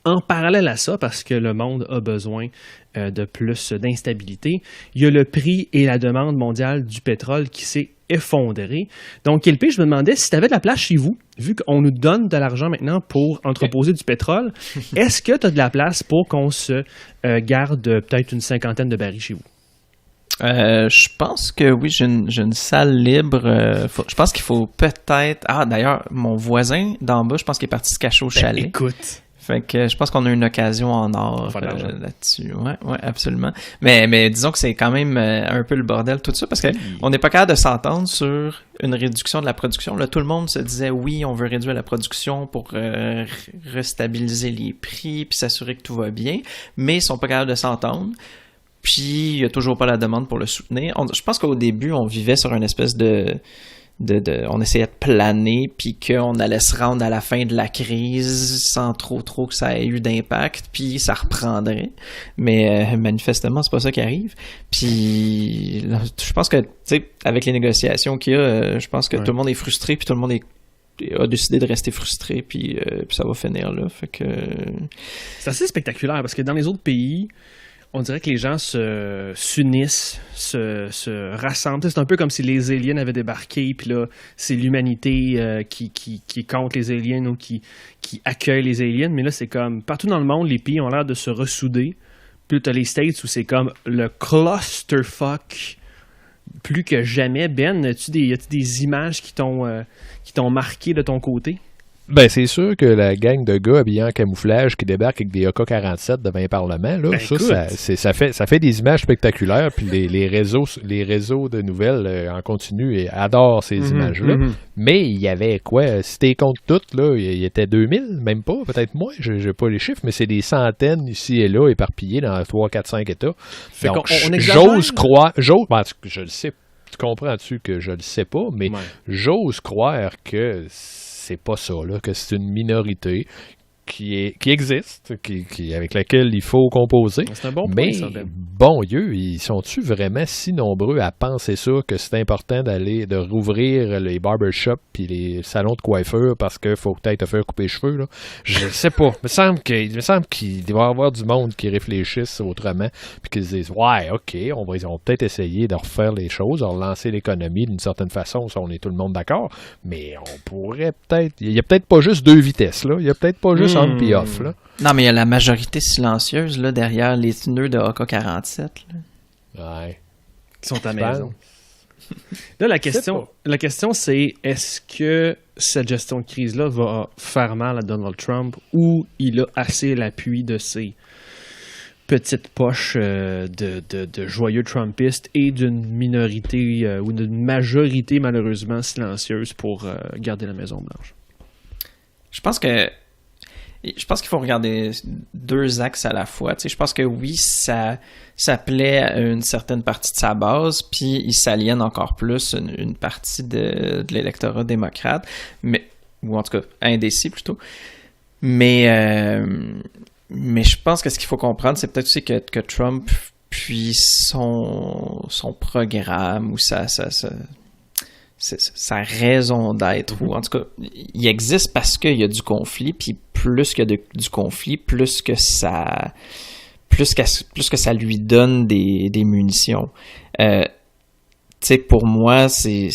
En parallèle à ça, parce que le monde a besoin de plus d'instabilité, il y a le prix et la demande mondiale du pétrole qui s'est effondré. Donc, Kelpé, je me demandais si tu avais de la place chez vous, vu qu'on nous donne de l'argent maintenant pour entreposer du pétrole, est-ce que tu as de la place pour qu'on se garde peut-être une 50aine de barils chez vous? Je pense que oui, j'ai une salle libre. Je pense qu'il faut peut-être... Ah, d'ailleurs, mon voisin d'en bas, je pense qu'il est parti se cacher au chalet. Écoute... Fait que je pense qu'on a une occasion en or là-dessus. Ouais, absolument. Mais disons que c'est quand même un peu le bordel tout ça parce que on n'est pas capable de s'entendre sur une réduction de la production. Là, tout le monde se disait oui, on veut réduire la production pour restabiliser les prix puis s'assurer que tout va bien, mais ils sont pas capables de s'entendre. Puis il y a toujours pas la demande pour le soutenir. Je pense qu'au début, on vivait sur une espèce on essayait de planer puis qu'on allait se rendre à la fin de la crise sans trop que ça ait eu d'impact puis ça reprendrait, mais manifestement c'est pas ça qui arrive. Puis là, je pense que tu sais avec les négociations qu'il y a, je pense que tout le monde est frustré puis tout le monde a décidé de rester frustré puis ça va finir là. Fait que c'est assez spectaculaire parce que dans les autres pays on dirait que les gens s'unissent, se rassemblent. C'est un peu comme si les aliens avaient débarqué, puis là, c'est l'humanité qui compte les aliens ou qui accueille les aliens. Mais là, c'est comme, partout dans le monde, les pays ont l'air de se ressouder. Puis là, t'as les States où c'est comme le clusterfuck plus que jamais. Ben, y a-tu des images qui t'ont marqué de ton côté? Ben, c'est sûr que la gang de gars habillés en camouflage qui débarquent avec des AK-47 devant un parlement, là, ça fait des images spectaculaires, puis les réseaux de nouvelles en continu adorent ces images-là. Mais il y avait quoi? Si t'es compte toutes, là, il y était 2000, même pas, peut-être moins, j'ai pas les chiffres, mais c'est des centaines ici et là, éparpillés dans 3, 4, 5 États. Fait donc, on j'ose croire, je le sais, tu comprends-tu que je le sais pas, mais j'ose croire que c'est pas ça, là, que c'est une minorité qui existe, avec laquelle il faut composer. C'est un bon point, mais ça, Ben. bon Dieu, ils sont-tu vraiment si nombreux à penser ça, que c'est important de rouvrir les barbershops puis les salons de coiffure parce qu'il faut peut-être te faire couper les cheveux, là? Je sais pas. Il me semble qu'il doit y avoir du monde qui réfléchisse autrement puis qui se disent ouais, ok, ils vont peut-être essayer de refaire les choses, de relancer l'économie d'une certaine façon, ça on est tout le monde d'accord, mais on pourrait peut-être... Il y a peut-être pas juste deux vitesses, là. Il y a peut-être pas juste on puis off, là. Non, mais il y a la majorité silencieuse là, derrière les nœuds de AK-47. Là. Ouais. Qui sont à la maison. Là, la question, c'est est-ce que cette gestion de crise-là va faire mal à Donald Trump ou il a assez l'appui de ses petites poches de joyeux Trumpistes et d'une minorité ou d'une majorité malheureusement silencieuse pour garder la Maison-Blanche? Je pense qu'il faut regarder deux axes à la fois. Tu sais, je pense que oui, ça plaît à une certaine partie de sa base, puis il s'aliène encore plus une partie de l'électorat démocrate, ou en tout cas indécis plutôt. Mais je pense que ce qu'il faut comprendre, c'est peut-être aussi que Trump, puis son programme ou sa raison d'être, ou en tout cas, il existe parce qu'il y a du conflit, puis plus qu'il y a du conflit, plus que ça lui donne des munitions. Tu sais, pour moi, c'est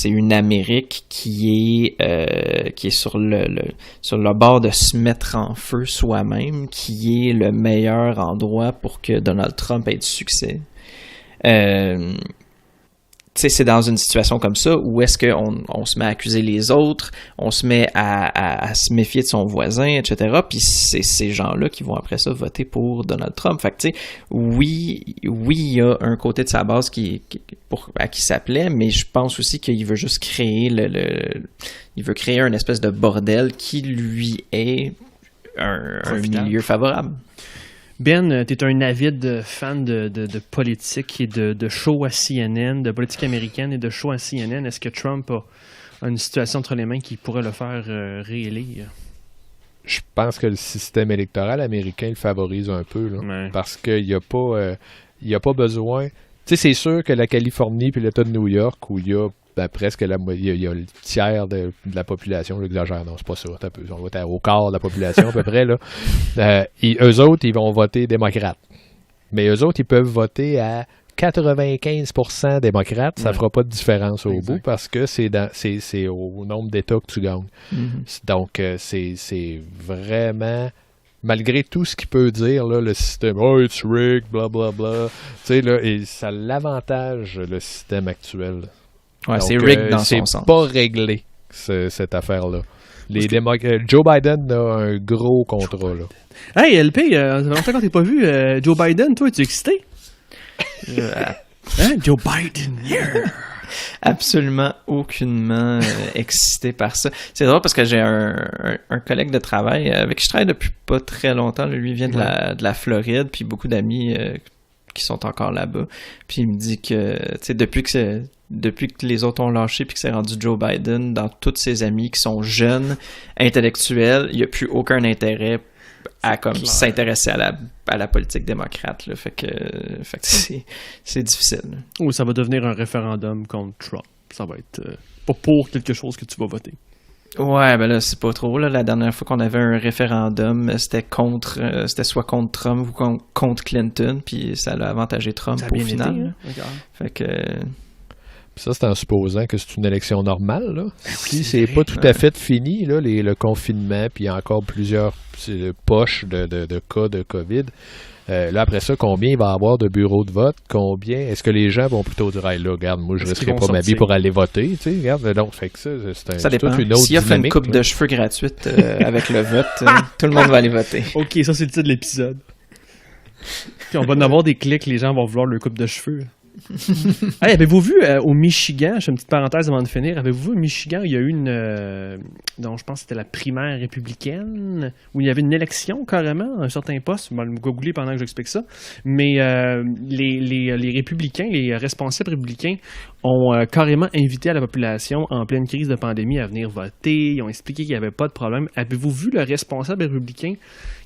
une Amérique qui est sur le bord de se mettre en feu soi-même, qui est le meilleur endroit pour que Donald Trump ait du succès. Tu sais, c'est dans une situation comme ça où est-ce qu'on se met à accuser les autres, on se met à se méfier de son voisin, etc. Puis c'est ces gens-là qui vont après ça voter pour Donald Trump. Fait que tu sais, oui, il y a un côté de sa base à qui ça plaît, mais je pense aussi qu'il veut juste créer il veut créer une espèce de bordel qui lui est un milieu favorable. Ben, tu es un avide fan de politique et de show à CNN, de politique américaine et de show à CNN. Est-ce que Trump a une situation entre les mains qui pourrait le faire réélire? Je pense que le système électoral américain le favorise un peu, là, ouais. Parce qu'il n'y a pas besoin... Tu sais, c'est sûr que la Californie puis l'État de New York, où il y a presque il y a le tiers de la population, j'exagère, non, c'est pas ça, on va être au quart de la population à peu près, là. Eux autres, ils vont voter démocrate. Mais eux autres, ils peuvent voter à 95% démocrate, ça Ouais. fera pas de différence au Exact. bout parce que c'est au nombre d'États que tu gagnes. Donc, c'est vraiment, malgré tout ce qu'il peut dire, là, le système, oh, it's rigged, blablabla, tu sais, là, et ça l'avantage, le système actuel. Ouais, Donc, c'est rigged dans c'est son sens. pas réglé, cette affaire-là. Joe Biden a un gros contrat, là. Hey, LP, ça fait longtemps qu'on t'a pas vu. Joe Biden, toi, es-tu excité? Hein? Joe Biden, yeah! Absolument aucunement excité par ça. C'est drôle parce que j'ai un collègue de travail avec qui je travaille depuis pas très longtemps. Là, lui il vient de la Floride, puis beaucoup d'amis qui sont encore là-bas. Puis il me dit que, tu sais, depuis que les autres ont lâché puis que c'est rendu Joe Biden, dans tous ses amis qui sont jeunes, intellectuels, il n'y a plus aucun intérêt à comme s'intéresser à la politique démocrate. Là. Fait que c'est difficile. Là. Ou ça va devenir un référendum contre Trump. Ça va être pas pour quelque chose que tu vas voter. Ouais, ben là, c'est pas trop. Là. La dernière fois qu'on avait un référendum, c'était soit contre Trump ou contre Clinton, puis ça a avantagé Trump Ça a au bien final. été, Là. hein? Regarde. Fait que... Puis ça, c'est en supposant que c'est une élection normale, là. Si c'est c'est pas vrai. tout à fait fini, là, le confinement, puis encore plusieurs poches de cas de COVID, là, après ça, combien il va y avoir de bureaux de vote? Combien? Est-ce que les gens vont plutôt dire, hey, là, regarde, moi, je Est-ce qu'ils risquerai vont pas ma vie sortir? pour aller voter, tu sais, regarde, donc, fait que ça Ça dépend. toute une autre S'il offre une dynamique, coupe là. de cheveux gratuite avec le vote, tout le monde va aller voter. Ok, ça c'est le titre de l'épisode. Puis on va en avoir des clics, les gens vont vouloir leur coupe de cheveux. Hey, avez-vous vu au Michigan, je fais une petite parenthèse avant de finir, avez-vous vu au Michigan, il y a eu donc je pense que c'était la primaire républicaine, où il y avait une élection carrément, à un certain poste, je vais me googler pendant que j'explique ça, mais les républicains, les responsables républicains ont carrément invité à la population en pleine crise de pandémie à venir voter, ils ont expliqué qu'il n'y avait pas de problème. Avez-vous vu le responsable républicain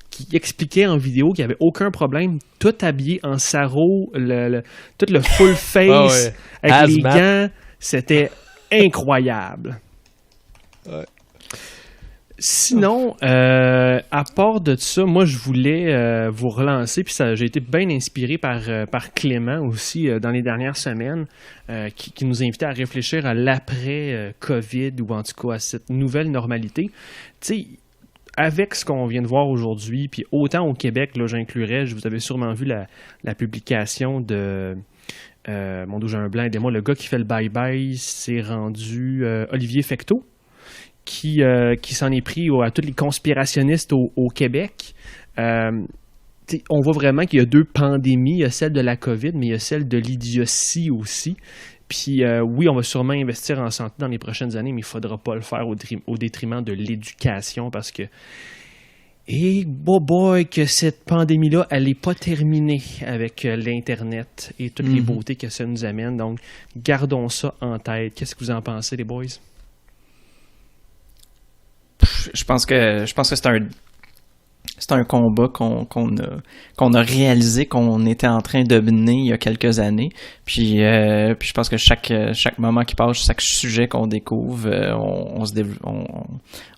qui expliquait en vidéo qu'il n'y avait aucun problème, tout habillé en sarrau, tout le full face, avec Hazmat. les gants, c'était incroyable. Ouais. Sinon, à part de ça, moi je voulais vous relancer, puis j'ai été bien inspiré par Clément aussi dans les dernières semaines, qui nous invitait à réfléchir à l'après-COVID, ou en tout cas à cette nouvelle normalité. Tu sais, avec ce qu'on vient de voir aujourd'hui, puis autant au Québec, là, j'inclurais, vous avez sûrement vu la publication de... mon Dieu, j'ai un blanc, aidez-moi, le gars qui fait le bye-bye, c'est rendu Olivier Fecteau, qui s'en est pris à tous les conspirationnistes au Québec. On voit vraiment qu'il y a deux pandémies, il y a celle de la COVID, mais il y a celle de l'idiotie aussi. Puis oui, on va sûrement investir en santé dans les prochaines années, mais il ne faudra pas le faire au détriment de l'éducation parce que, boy, que cette pandémie-là, elle n'est pas terminée avec l'Internet et toutes les beautés que ça nous amène. Donc, gardons ça en tête. Qu'est-ce que vous en pensez, les boys? Je pense que c'est un combat qu'on a réalisé qu'on était en train de mener il y a quelques années. Puis je pense que chaque moment qui passe, chaque sujet qu'on découvre,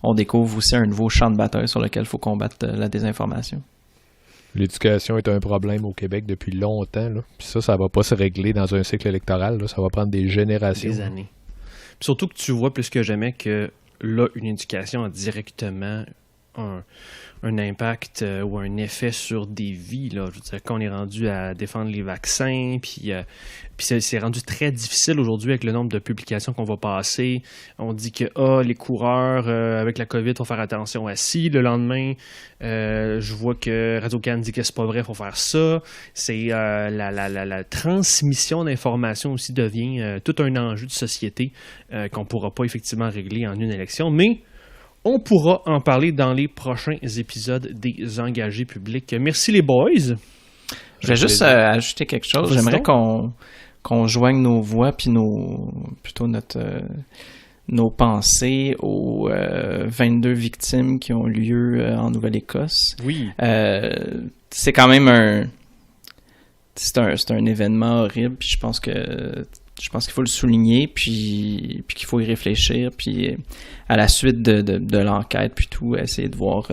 on découvre aussi un nouveau champ de bataille sur lequel il faut combattre la désinformation. L'éducation est un problème au Québec depuis longtemps, là. Puis ça va pas se régler dans un cycle électoral, là. Ça va prendre des générations. Des années. Puis surtout que tu vois plus que jamais que là, une éducation a directement un impact ou un effet sur des vies. Là. Je veux dire, quand on est rendu à défendre les vaccins, puis c'est rendu très difficile aujourd'hui avec le nombre de publications qu'on va passer. On dit que les coureurs avec la COVID, il faut faire attention à ci. Le lendemain, je vois que Radio-Can dit que c'est pas vrai, il faut faire ça. C'est la transmission d'informations aussi devient tout un enjeu de société qu'on pourra pas effectivement régler en une élection, mais on pourra en parler dans les prochains épisodes des Engagés publics. Merci les boys. Je vais juste ajouter quelque chose. J'aimerais qu'on joigne nos voix puis nos pensées aux 22 victimes qui ont lieu en Nouvelle-Écosse. Oui. C'est quand même un événement horrible. Puis je pense que je pense qu'il faut le souligner, puis qu'il faut y réfléchir, puis à la suite de l'enquête, puis tout, essayer de voir...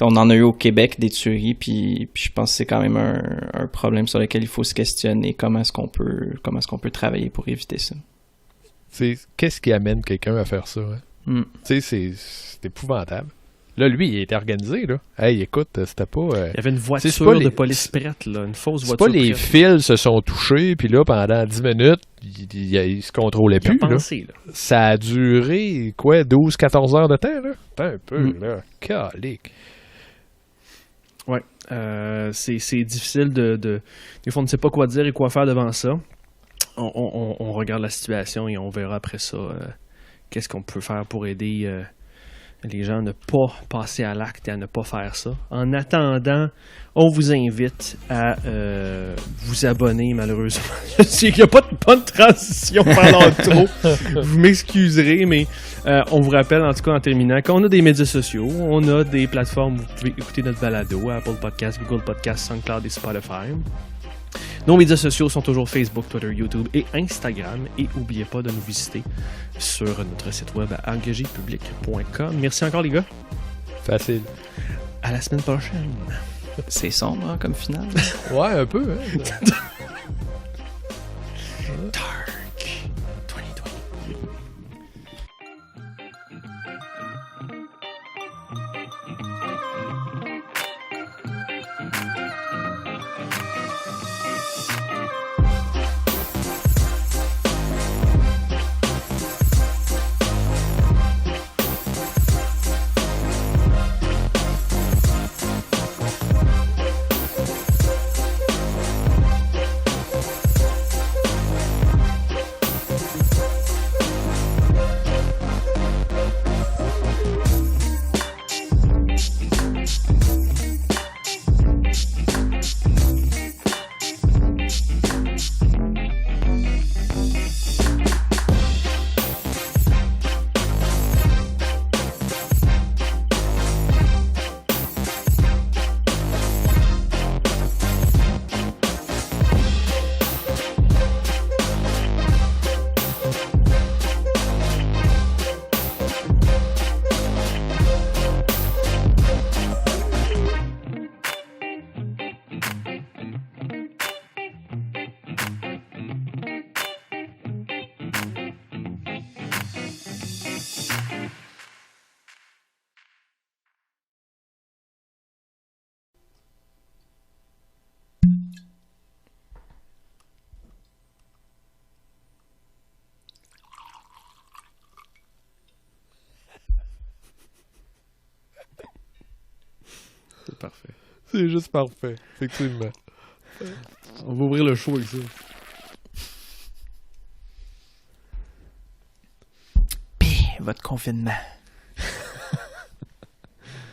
on en a eu au Québec des tueries, puis je pense que c'est quand même un problème sur lequel il faut se questionner comment est-ce qu'on peut travailler pour éviter ça. Qu'est-ce qui amène quelqu'un à faire ça? Hein? C'est épouvantable. Là, lui, il était organisé, là. Hey, écoute, c'était pas... Il y avait une voiture de police prête, là, une fausse voiture prête. C'est pas les fils se sont touchés, puis là, pendant 10 minutes, il se contrôlait plus, là. Ça a duré, 12-14 heures de temps, là? Attends un peu, là. Calique. Ouais. C'est difficile de... Des fois, on ne sait pas quoi dire et quoi faire devant ça. On regarde la situation et on verra après ça qu'est-ce qu'on peut faire pour aider... les gens à ne pas passer à l'acte et à ne pas faire ça. En attendant, on vous invite à vous abonner, malheureusement. Je sais qu'il n'y a pas de bonne transition par l'intro. Vous m'excuserez, mais on vous rappelle, en tout cas en terminant, qu'on a des médias sociaux, on a des plateformes où vous pouvez écouter notre balado, Apple Podcasts, Google Podcasts, SoundCloud et Spotify. Nos médias sociaux sont toujours Facebook, Twitter, YouTube et Instagram. Et n'oubliez pas de nous visiter sur notre site web à engagépublic.com. Merci encore, les gars. Facile. À la semaine prochaine. C'est sombre, hein, comme finale. Ouais, un peu. Hein. Dark 2020. C'est parfait. C'est juste parfait, effectivement. On va ouvrir le show avec ça. Votre confinement.